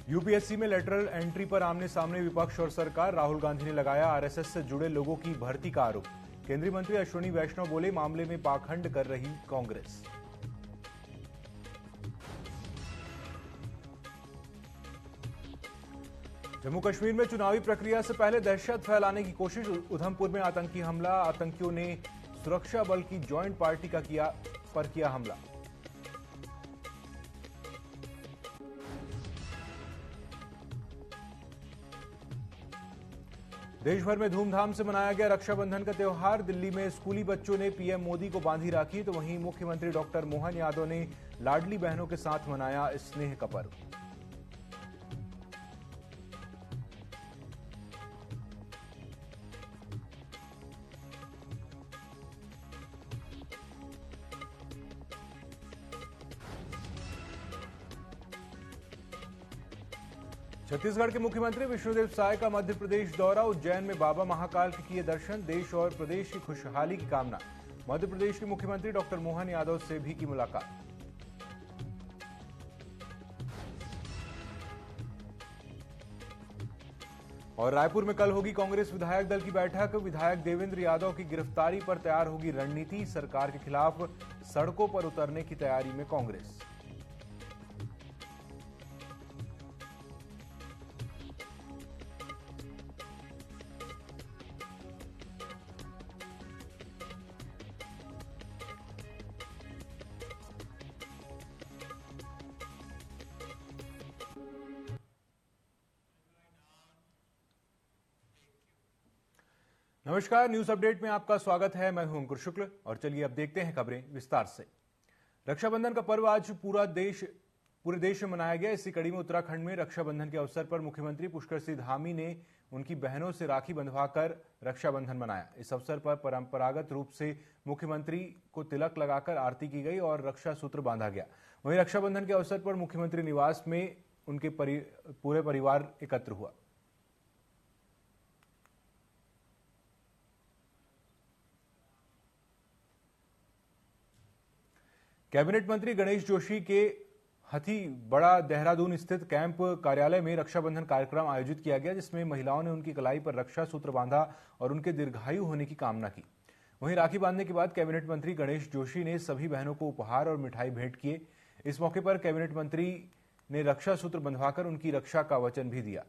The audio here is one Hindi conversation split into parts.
यूपीएससी में लेटरल एंट्री पर आमने सामने विपक्ष और सरकार। राहुल गांधी ने लगाया आरएसएस से जुड़े लोगों की भर्ती का आरोप। केंद्रीय मंत्री अश्विनी वैष्णव बोले, मामले में पाखंड कर रही कांग्रेस। जम्मू कश्मीर में चुनावी प्रक्रिया से पहले दहशत फैलाने की कोशिश। उधमपुर में आतंकी हमला। आतंकियों ने सुरक्षा बल की ज्वाइंट पार्टी पर किया हमला। देश भर में धूमधाम से मनाया गया रक्षाबंधन का त्योहार। दिल्ली में स्कूली बच्चों ने पीएम मोदी को बांधी राखी, तो वहीं मुख्यमंत्री डॉक्टर मोहन यादव ने लाडली बहनों के साथ मनाया स्नेह का पर्व। छत्तीसगढ़ के मुख्यमंत्री विष्णुदेव साय का मध्य प्रदेश दौरा। उज्जैन में बाबा महाकाल के किए दर्शन। देश और प्रदेश की खुशहाली की कामना। मध्य प्रदेश के मुख्यमंत्री डॉक्टर मोहन यादव से भी की मुलाकात। और रायपुर में कल होगी कांग्रेस विधायक दल की बैठक। विधायक देवेंद्र यादव की गिरफ्तारी पर तैयार होगी रणनीति। सरकार के खिलाफ सड़कों पर उतरने की तैयारी में कांग्रेस। नमस्कार, न्यूज अपडेट में आपका स्वागत है। मैं हूं अंकुर शुक्ल और चलिए अब देखते हैं खबरें विस्तार से। रक्षाबंधन का पर्व आज पूरे देश में मनाया गया। इसी कड़ी में उत्तराखंड में रक्षाबंधन के अवसर पर मुख्यमंत्री पुष्कर सिंह धामी ने उनकी बहनों से राखी बंधवाकर रक्षाबंधन मनाया। इस अवसर पर परंपरागत रूप से मुख्यमंत्री को तिलक लगाकर आरती की गई और रक्षा सूत्र बांधा गया। वहीं रक्षाबंधन के अवसर पर मुख्यमंत्री निवास में उनके पूरे परिवार एकत्र हुआ। कैबिनेट मंत्री गणेश जोशी के हथीबड़ा देहरादून स्थित कैंप कार्यालय में रक्षाबंधन कार्यक्रम आयोजित किया गया, जिसमें महिलाओं ने उनकी कलाई पर रक्षा सूत्र बांधा और उनके दीर्घायु होने की कामना की। वहीं राखी बांधने के बाद कैबिनेट मंत्री गणेश जोशी ने सभी बहनों को उपहार और मिठाई भेंट किए। इस मौके पर कैबिनेट मंत्री ने रक्षा सूत्र बंधवाकर उनकी रक्षा का वचन भी दिया।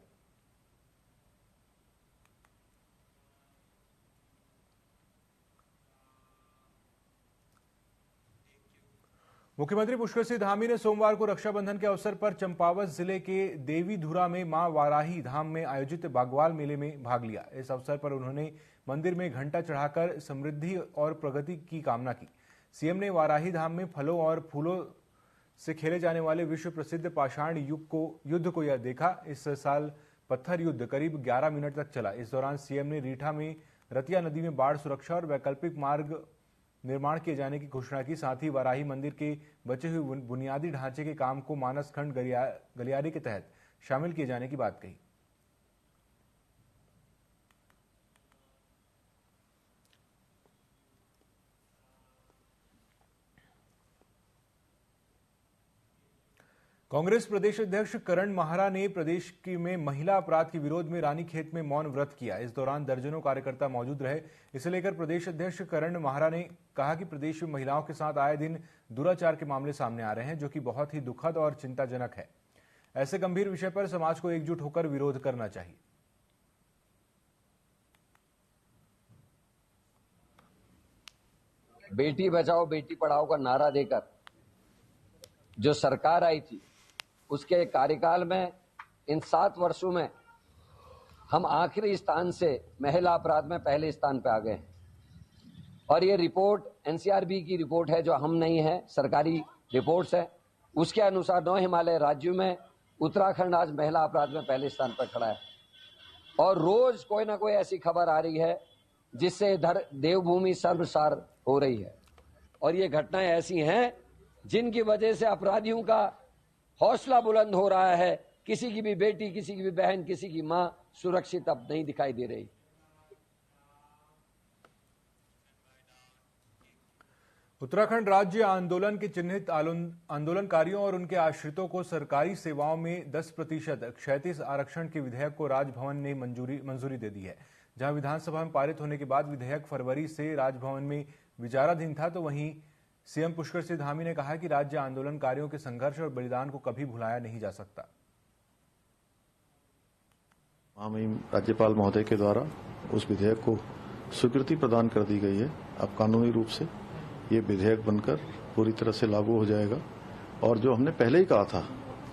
मुख्यमंत्री पुष्कर सिंह धामी ने सोमवार को रक्षाबंधन के अवसर पर चंपावत जिले के देवीधुरा में मां वाराही धाम में आयोजित बागवाल मेले में भाग लिया। इस अवसर पर उन्होंने मंदिर में घंटा चढ़ाकर समृद्धि और प्रगति की कामना की। सीएम ने वाराही धाम में फलों और फूलों से खेले जाने वाले विश्व प्रसिद्ध पाषाण युद्ध को यह देखा। इस साल पत्थर युद्ध करीब 11 मिनट तक चला। इस दौरान सीएम ने रीठा में रतिया नदी में बाढ़ सुरक्षा और वैकल्पिक मार्ग निर्माण किए जाने की घोषणा की। साथ ही वाराही मंदिर के बचे हुए बुनियादी ढांचे के काम को मानस खंड गलियारे के तहत शामिल किए जाने की बात कही। कांग्रेस प्रदेश अध्यक्ष करण माहरा ने प्रदेश में महिला अपराध के विरोध में रानीखेत में मौन व्रत किया। इस दौरान दर्जनों कार्यकर्ता मौजूद रहे। इसे लेकर प्रदेश अध्यक्ष करण माहरा ने कहा कि प्रदेश में महिलाओं के साथ आए दिन दुराचार के मामले सामने आ रहे हैं, जो कि बहुत ही दुखद और चिंताजनक है। ऐसे गंभीर विषय पर समाज को एकजुट होकर विरोध करना चाहिए। बेटी बचाओ बेटी पढ़ाओ का नारा देकर जो सरकार आई थी, उसके कार्यकाल में इन 7 वर्षों में हम आखिरी स्थान से महिला अपराध में पहले स्थान पर आ गए हैं। और ये रिपोर्ट एनसीआरबी की रिपोर्ट है, जो हम नहीं है, सरकारी रिपोर्ट्स है। उसके अनुसार 9 हिमालय राज्यों में उत्तराखंड आज महिला अपराध में पहले स्थान पर खड़ा है। और रोज कोई ना कोई ऐसी खबर आ रही है जिससे इधर देवभूमि सर्वसार हो रही है। और ये घटनाएं ऐसी हैं जिनकी वजह से अपराधियों का हौसला बुलंद हो रहा है। किसी की भी बेटी, किसी की भी बहन, किसी की मां सुरक्षित अब नहीं दिखाई दे रही। उत्तराखंड राज्य आंदोलन के चिन्हित आंदोलनकारियों और उनके आश्रितों को सरकारी सेवाओं में 10% क्षैतिज आरक्षण के विधेयक को राजभवन ने मंजूरी दे दी है। जहां विधानसभा में पारित होने के बाद विधेयक फरवरी से राजभवन में विचाराधीन था, तो वहीं सीएम पुष्कर सिंह धामी ने कहा कि राज्य आंदोलनकारियों के संघर्ष और बलिदान को कभी भुलाया नहीं जा सकता। महामहिम राज्यपाल महोदय के द्वारा उस विधेयक को स्वीकृति प्रदान कर दी गई है। अब कानूनी रूप से ये विधेयक बनकर पूरी तरह से लागू हो जाएगा। और जो हमने पहले ही कहा था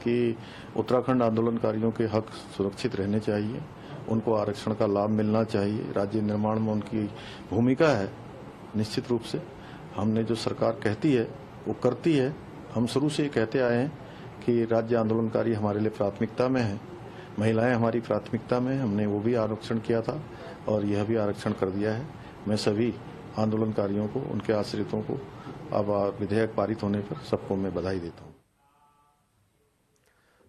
कि उत्तराखंड आंदोलनकारियों के हक सुरक्षित रहने चाहिए, उनको आरक्षण का लाभ मिलना चाहिए, राज्य निर्माण में उनकी भूमिका है। निश्चित रूप से हमने जो सरकार कहती है वो करती है। हम शुरू से कहते आए हैं कि राज्य आंदोलनकारी हमारे लिए प्राथमिकता में है, महिलाएं हमारी प्राथमिकता में। हमने वो भी आरक्षण किया था और यह भी आरक्षण कर दिया है। मैं सभी आंदोलनकारियों को, उनके आश्रितों को अब विधेयक पारित होने पर सबको मैं बधाई देता हूं।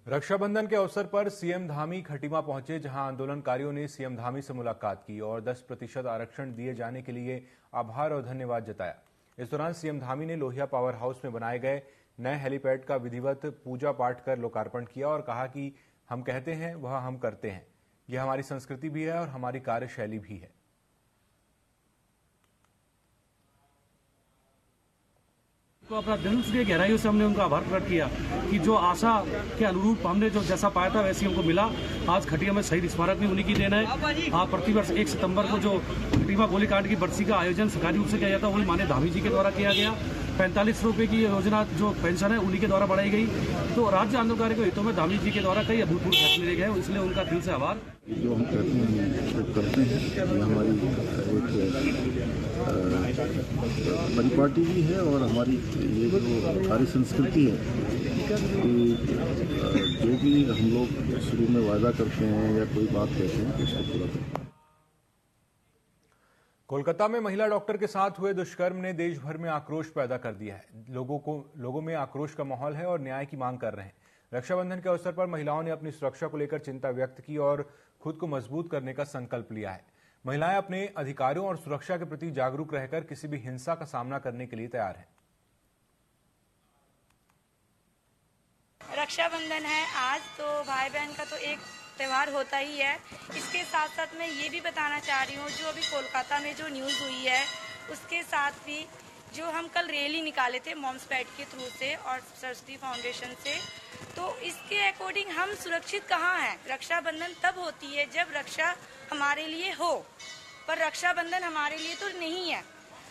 रक्षाबंधन के अवसर पर सीएम धामी खटीमा पहुंचे, जहां आंदोलनकारियों ने सीएम धामी से मुलाकात की और 10% आरक्षण दिए जाने के लिए आभार और धन्यवाद जताया। इस दौरान सीएम धामी ने लोहिया पावर हाउस में बनाए गए नए हेलीपैड का विधिवत पूजा पाठ कर लोकार्पण किया और कहा कि हम कहते हैं वह हम करते हैं। यह हमारी संस्कृति भी है और हमारी कार्यशैली भी है। तो अपना दिल से गहराइयों से हमने उनका आभार प्रकट किया कि जो आशा के अनुरूप हमने जो जैसा पाया था वैसे हमको मिला। आज खटिया में शहीद स्मारक भी उन्हीं की देन है। आप प्रतिवर्ष 1 सितंबर को जो खटीमा गोलीकांड की बरसी का आयोजन सरकारी रूप से किया जाता है, वही माननीय धामी जी के द्वारा किया गया। 45 रुपए की योजना जो पेंशन है उन्हीं के द्वारा बढ़ाई गई। तो राज्य आंदोलनकारियों के हितों में धामी जी के द्वारा कई अभूतपूर्व फैसले लिए गए, इसलिए उनका दिल से आभार। जो हम करते हैं ये हमारी एक परिपाटी भी है और हमारी ये जो कार्य संस्कृति है कि जो भी हम लोग शुरू में वादा करते हैं या कोई बात कहते हैं उसको पूरा करते हैं। कोलकाता में महिला डॉक्टर के साथ हुए दुष्कर्म ने देश भर में आक्रोश पैदा कर दिया है। लोगों में आक्रोश का माहौल है और न्याय की मांग कर रहे हैं। रक्षाबंधन के अवसर पर महिलाओं ने अपनी सुरक्षा को लेकर चिंता व्यक्त की और खुद को मजबूत करने का संकल्प लिया है। महिलाएं अपने अधिकारों और सुरक्षा के प्रति जागरूक रहकर किसी भी हिंसा का सामना करने के लिए तैयार हैं। रक्षाबंधन है आज, तो भाई बहन का तो एक त्योहार होता ही है। इसके साथ साथ मैं ये भी बताना चाह रही हूँ, जो अभी कोलकाता में जो न्यूज़ हुई है उसके साथ भी जो हम कल रैली निकाले थे मॉम्स पैड के थ्रू से और सरस्वती फाउंडेशन से, तो इसके अकॉर्डिंग हम सुरक्षित कहाँ हैं। रक्षाबंधन तब होती है जब रक्षा हमारे लिए हो, पर रक्षाबंधन हमारे लिए तो नहीं है।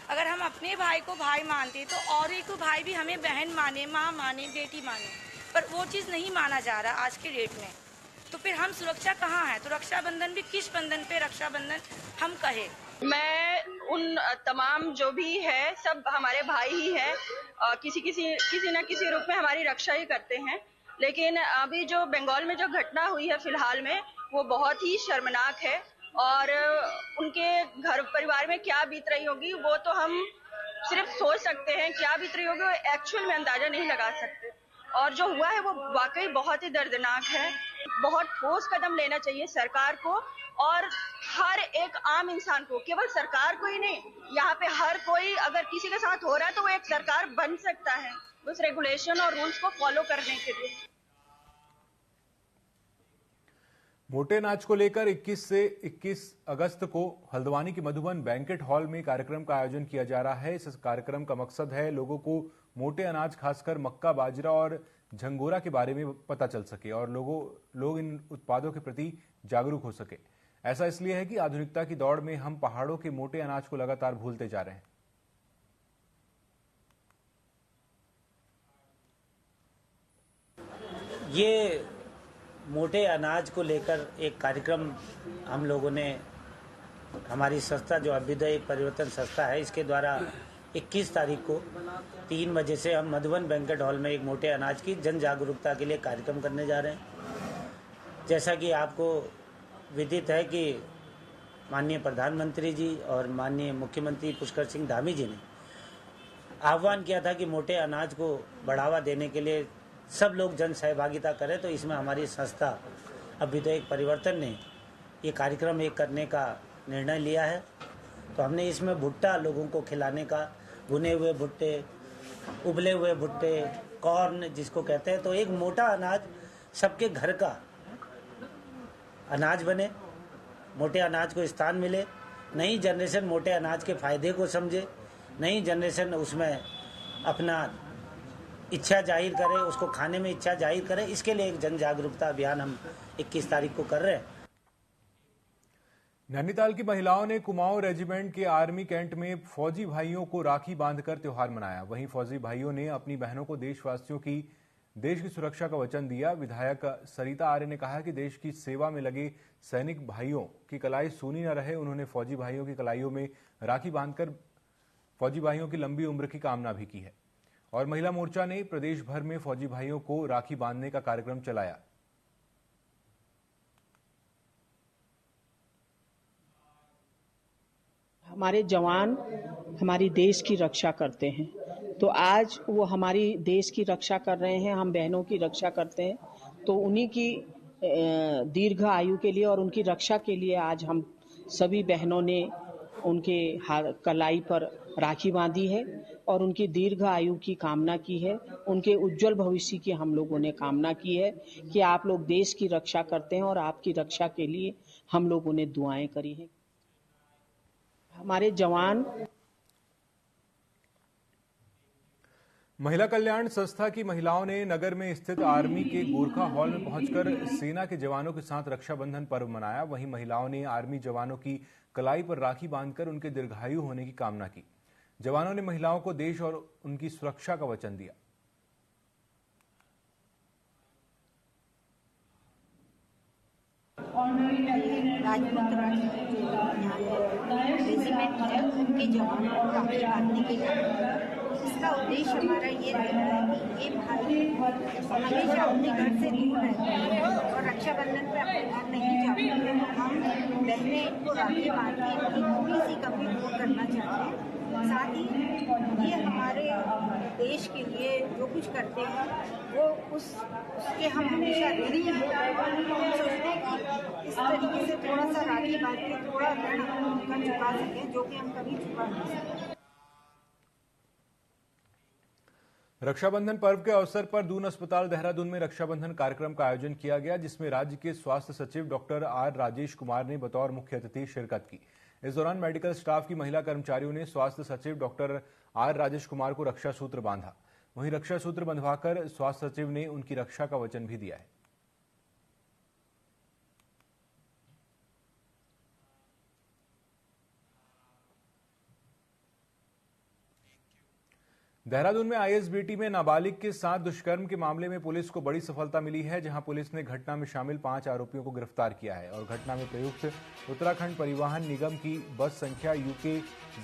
अगर हम अपने भाई को भाई मानते तो और एक भाई भी हमें बहन माने, माँ माने, बेटी माने, पर वो चीज़ नहीं माना जा रहा आज के डेट में। तो फिर हम सुरक्षा कहाँ है। तो रक्षाबंधन भी किस बंधन पे रक्षाबंधन हम कहे। मैं उन तमाम जो भी है सब हमारे भाई ही है, किसी न किसी रूप में हमारी रक्षा ही करते हैं। लेकिन अभी जो बंगाल में जो घटना हुई है फिलहाल में, वो बहुत ही शर्मनाक है और उनके घर परिवार में क्या बीत रही होगी वो तो हम सिर्फ सोच सकते हैं। क्या बीत रही होगी वो एक्चुअल में अंदाजा नहीं लगा सकते। और जो हुआ है वो वाकई बहुत ही दर्दनाक है। बहुत ठोस कदम लेना चाहिए सरकार को और हर एक आम इंसान को, केवल सरकार को ही नहीं, यहाँ पे हर कोई अगर किसी के साथ हो रहा है तो वो एक सरकार बन सकता है उस रेगुलेशन और रूल्स को फॉलो करने के लिए। मोटे अनाज को लेकर 21 से 21 अगस्त को हल्द्वानी के मधुबन बैंकेट हॉल में कार्यक्रम का आयोजन किया जा रहा है। इस कार्यक्रम का मकसद है लोगों को मोटे अनाज खासकर मक्का, बाजरा और झंगोरा के बारे में पता चल सके और लोग इन उत्पादों के प्रति जागरूक हो सके। ऐसा इसलिए है कि आधुनिकता की दौड़ में हम पहाड़ों के मोटे अनाज को लगातार भूलते जा रहे हैं। ये मोटे अनाज को लेकर एक कार्यक्रम हम लोगों ने, हमारी संस्था जो अभ्युदय परिवर्तन संस्था है, इसके द्वारा 21 तारीख को 3 बजे से हम मधुबन बैंकेट हॉल में एक मोटे अनाज की जन जागरूकता के लिए कार्यक्रम करने जा रहे हैं। जैसा कि आपको विदित है कि माननीय प्रधानमंत्री जी और माननीय मुख्यमंत्री पुष्कर सिंह धामी जी ने आह्वान किया था कि मोटे अनाज को बढ़ावा देने के लिए सब लोग जन सहभागिता करें। तो इसमें हमारी संस्था अभ्युदय परिवर्तन ने ये कार्यक्रम एक करने का निर्णय लिया है। तो हमने इसमें भुट्टा लोगों को खिलाने का भुने हुए भुट्टे, उबले हुए भुट्टे, कॉर्न जिसको कहते हैं। तो एक मोटा अनाज सबके घर का अनाज बने, मोटे अनाज को स्थान मिले, नई जनरेशन मोटे अनाज के फायदे को समझे, नई जनरेशन उसमें अपना इच्छा जाहिर करे, उसको खाने में इच्छा जाहिर करे। इसके लिए एक जन जागरूकता अभियान हम 21 तारीख को कर रहे हैं। नैनीताल की महिलाओं ने कुमाऊं रेजिमेंट के आर्मी कैंट में फौजी भाइयों को राखी बांधकर त्योहार मनाया। वहीं फौजी भाइयों ने अपनी बहनों को देशवासियों की देश की सुरक्षा का वचन दिया। विधायक सरिता आर्य ने कहा कि देश की सेवा में लगे सैनिक भाइयों की कलाई सूनी न रहे। उन्होंने फौजी भाइयों की कलाइयों में राखी बांधकर फौजी भाइयों की लंबी उम्र की कामना भी की है। और महिला मोर्चा ने प्रदेश भर में फौजी भाइयों को राखी बांधने का कार्यक्रम चलाया। हमारे जवान हमारी देश की रक्षा करते हैं, तो आज वो हमारी देश की रक्षा कर रहे हैं, हम बहनों की रक्षा करते हैं। तो उन्हीं की दीर्घ आयु के लिए और उनकी रक्षा के लिए आज हम सभी बहनों ने उनके कलाई पर राखी बांधी है और उनकी दीर्घ आयु की कामना की है। उनके उज्जवल भविष्य की हम लोगों ने कामना की है कि आप लोग देश की रक्षा करते हैं और आपकी रक्षा के लिए हम लोगों ने दुआएं करी हैं। हमारे जवान। महिला कल्याण संस्था की महिलाओं ने नगर में स्थित आर्मी के गोरखा हॉल में पहुंचकर सेना के जवानों के साथ रक्षाबंधन पर्व मनाया। वहीं महिलाओं ने आर्मी जवानों की कलाई पर राखी बांधकर उनके दीर्घायु होने की कामना की। जवानों ने महिलाओं को देश और उनकी सुरक्षा का वचन दिया। राजपूत रेजिमेंट है, उनके जवानों को राखी बांधने के लिए इसका उद्देश्य हमारा ये रहता है कि ये भाई हमेशा अपने घर से दूर रहते हैं और रक्षाबंधन पे अपने घर नहीं जाते हैं। हम बहनें इनको राखी बांध के इनकी थोड़ी सी कमी दूर करना चाहते हैं। साथ ही ये हमारे देश के लिए जो कुछ करते हैं वो उसके हम हमेशा ऋणी हैं। हम सोचते हैं कि इस तरीके से थोड़ा सा राखी बांध के थोड़ा ऋण हम उनका चुका सकें, जो कि हम कभी चुका नहीं सकते। रक्षाबंधन पर्व के अवसर पर दून अस्पताल देहरादून में रक्षाबंधन कार्यक्रम का आयोजन किया गया, जिसमें राज्य के स्वास्थ्य सचिव डॉक्टर आर राजेश कुमार ने बतौर मुख्य अतिथि शिरकत की। इस दौरान मेडिकल स्टाफ की महिला कर्मचारियों ने स्वास्थ्य सचिव डॉक्टर आर राजेश कुमार को रक्षा सूत्र बांधा। वहीं रक्षा सूत्र बंधवाकर स्वास्थ्य सचिव ने उनकी रक्षा का वचन भी दिया है। देहरादून में आईएसबीटी में नाबालिग के साथ दुष्कर्म के मामले में पुलिस को बड़ी सफलता मिली है, जहां पुलिस ने घटना में शामिल 5 आरोपियों को गिरफ्तार किया है और घटना में प्रयुक्त उत्तराखंड परिवहन निगम की बस संख्या UK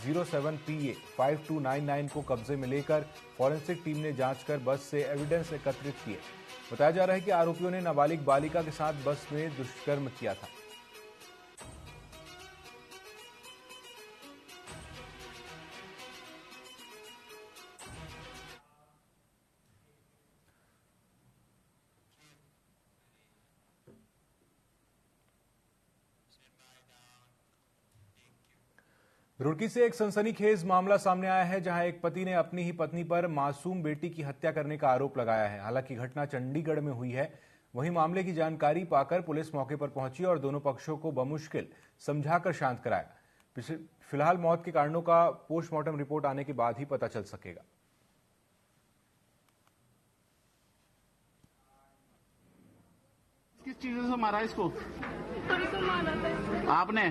07PA 5299 को कब्जे में लेकर फॉरेंसिक टीम ने जांच कर बस से एविडेंस एकत्रित किए। बताया जा रहा है कि आरोपियों ने नाबालिग बालिका के साथ बस में दुष्कर्म किया था। रुड़की से एक सनसनीखेज मामला सामने आया है, जहां एक पति ने अपनी ही पत्नी पर मासूम बेटी की हत्या करने का आरोप लगाया है। हालांकि घटना चंडीगढ़ में हुई है। वहीं मामले की जानकारी पाकर पुलिस मौके पर पहुंची और दोनों पक्षों को बमुश्किल समझाकर शांत कराया। फिलहाल मौत के कारणों का पोस्टमार्टम रिपोर्ट आने के बाद ही पता चल सकेगा। किस चीज से मारा इसको? आपने?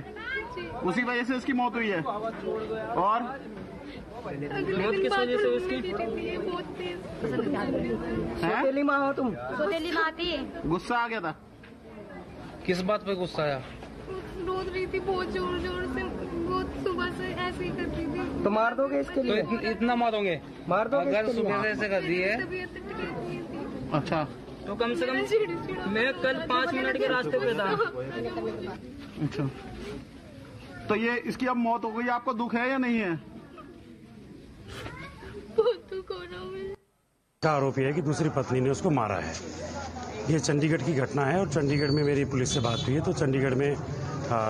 उसी वजह से इसकी मौत हुई है। और मौत किस वजह से इसकी? सौतेली माँ हो तुम? सौतेली माँ थी। गुस्सा आ गया था? किस बात पे गुस्सा आया? रोज रही थी बहुत जोर जोर से, बहुत सुबह से ऐसे ही करती थी। तो मार दोगे इसके लिए? तो इतना मारोगे? मार दोगे? अगर सुबह से ऐसे कर दी है। अच्छा, तो कम से कम मैं कल 5 मिनट के रास्ते पे था। अच्छा, तो ये इसकी अब मौत हो गई, आपको दुख है या नहीं है? बहुत दुख हो रहा है। आरोपी है कि दूसरी पत्नी ने उसको मारा है। ये चंडीगढ़ की घटना है और चंडीगढ़ में मेरी पुलिस से बात हुई है, तो चंडीगढ़ में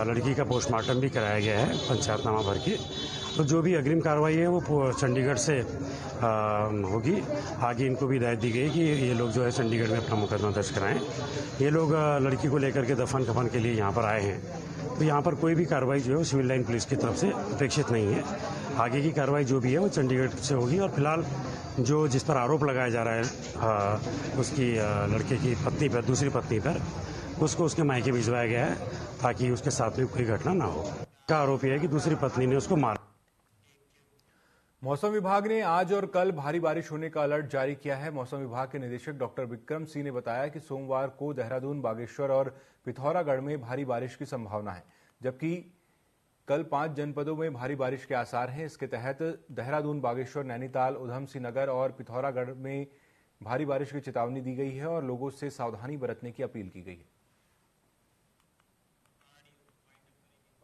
लड़की का पोस्टमार्टम भी कराया गया है पंचायतनामा भर के। तो जो भी अग्रिम कार्रवाई है वो चंडीगढ़ से होगी। आगे इनको भी हिदायत दी गई कि ये लोग जो है चंडीगढ़ में अपना मुकदमा दर्ज कराएं। ये लोग लड़की को लेकर के दफन कफन के लिए यहाँ पर आए हैं, तो यहाँ पर कोई भी कार्रवाई जो है वो सिविल लाइन पुलिस की तरफ से अपेक्षित नहीं है। आगे की कार्रवाई जो भी है वो चंडीगढ़ से होगी। और फिलहाल जो जिस पर आरोप लगाया जा रहा है उसकी लड़के की पत्नी पर, दूसरी पत्नी पर, उसको उसके मायके भिजवाया गया है ताकि उसके साथ में कोई घटना ना हो। का आरोप यह है कि दूसरी पत्नी ने उसको मारा। मौसम विभाग ने आज और कल भारी बारिश होने का अलर्ट जारी किया है। मौसम विभाग के निदेशक डॉक्टर विक्रम सिंह ने बताया कि सोमवार को देहरादून, बागेश्वर और पिथौरागढ़ में भारी बारिश की संभावना है, जबकि कल 5 जनपदों में भारी बारिश के आसार हैं। इसके तहत देहरादून, बागेश्वर, नैनीताल, उधम सिंह नगर और पिथौरागढ़ में भारी बारिश की चेतावनी दी गई है और लोगों से सावधानी बरतने की अपील की गई है।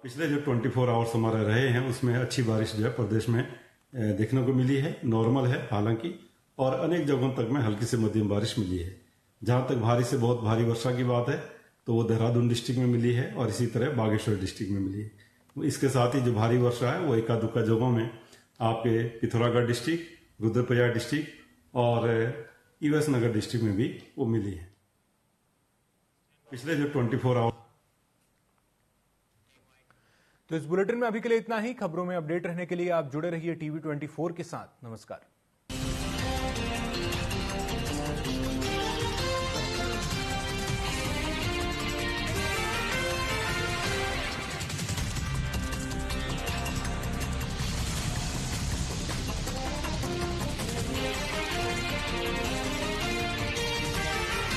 पिछले जो 24 आवर्स हमारे रहे हैं उसमें अच्छी बारिश जो है प्रदेश में देखने को मिली है। नॉर्मल है हालांकि, और अनेक जगहों तक में हल्की से मध्यम बारिश मिली है। जहां तक भारी से बहुत भारी वर्षा की बात है तो वो देहरादून डिस्ट्रिक्ट में मिली है और इसी तरह बागेश्वर डिस्ट्रिक्ट में मिली है। इसके साथ ही जो भारी वर्षा है वो एका दुक्का जगहों में आपके पिथौरागढ़ डिस्ट्रिक्ट, रुद्रप्रयाग डिस्ट्रिक्ट और ईवेस नगर डिस्ट्रिक्ट में भी वो मिली है। पिछले जो 24 आवर। तो इस बुलेटिन में अभी के लिए इतना ही। खबरों में अपडेट रहने के लिए आप जुड़े रहिए टीवी 24 के साथ। नमस्कार।